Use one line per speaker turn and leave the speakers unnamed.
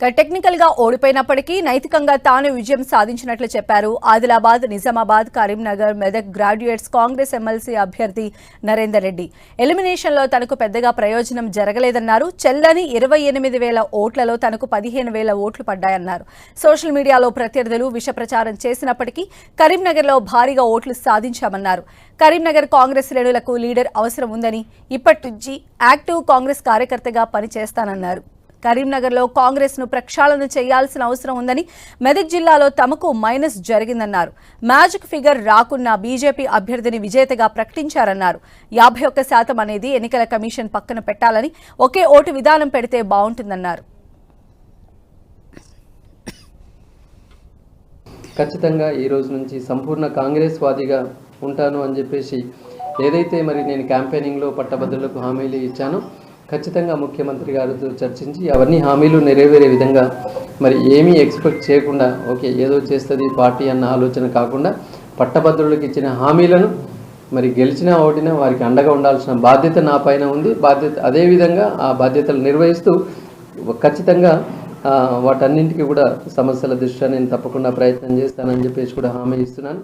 Technical గా ఓడిపోయినప్పటికీ నైతికంగా తాను విజయం సాధించినట్లు చెప్పారు ఆదిలాబాద్, నిజామాబాద్, కరీంనగర్, మెదక్ గ్రాడ్యుయేట్స్ కాంగ్రెస్ ఎమ్మెల్సీ అభ్యర్థి నరేందర్ రెడ్డి. ఎలిమినేషన్ లో తనకు పెద్దగా ప్రయోజనం జరగలేదన్నారు. చెల్లని 28,000 ఓట్లలో తనకు 15,000 ఓట్లు పడ్డాయన్నారు. సోషల్ మీడియాలో ప్రత్యర్థులు విష ప్రచారం చేసినప్పటికీ కరీంనగర్ లో భారీగా ఓట్లు సాధించామన్నారు. కరీంనగర్ కాంగ్రెస్ శ్రేణులకు లీడర్ అవసరం ఉందని, ఇప్పటి నుంచి యాక్టివ్ కాంగ్రెస్ కార్యకర్తగా పనిచేస్తానన్నారు. కరీంనగర్లో కాంగ్రెస్ను ప్రక్షాళన చేయాల్సిన అవసరం ఉందని, మెదక్ జిల్లాలో తమకు మైనస్ జరిగిందన్నారు. మ్యాజిక్ ఫిగర్ రాకున్నా బీజేపీ అభ్యర్థిని విజేతగా ప్రకటించారన్నారు. 51% అనేది ఎన్నికల కమిషన్ పక్కన పెట్టాలని, ఒకే ఓటు విధానం పెడితే బాగుంటుందన్నారు.
ఖచ్చితంగా ఈ రోజు నుంచి సంపూర్ణ కాంగ్రెస్ వాదిగా ఉంటాను అని చెప్పేసి ఏదైతే మరి నేను క్యాంపెయినింగ్లో పట్టభద్రులకు హామీలు ఇచ్చానో ఖచ్చితంగా ముఖ్యమంత్రి గారితో చర్చించి అవన్నీ హామీలు నెరవేరే విధంగా మరి ఏమీ ఎక్స్పెక్ట్ చేయకుండా ఓకే ఏదో చేస్తుంది పార్టీ అన్న ఆలోచన కాకుండా పట్టభద్రులకు ఇచ్చిన హామీలను మరి గెలిచినా ఓడినా వారికి అండగా ఉండాల్సిన బాధ్యత నా పైన ఉంది. అదేవిధంగా ఆ బాధ్యతలు నిర్వహిస్తూ ఖచ్చితంగా వాటన్నింటికి కూడా సమస్యల దృష్ట్యా నేను తప్పకుండా ప్రయత్నం చేస్తానని చెప్పేసి కూడా హామీ ఇస్తున్నాను.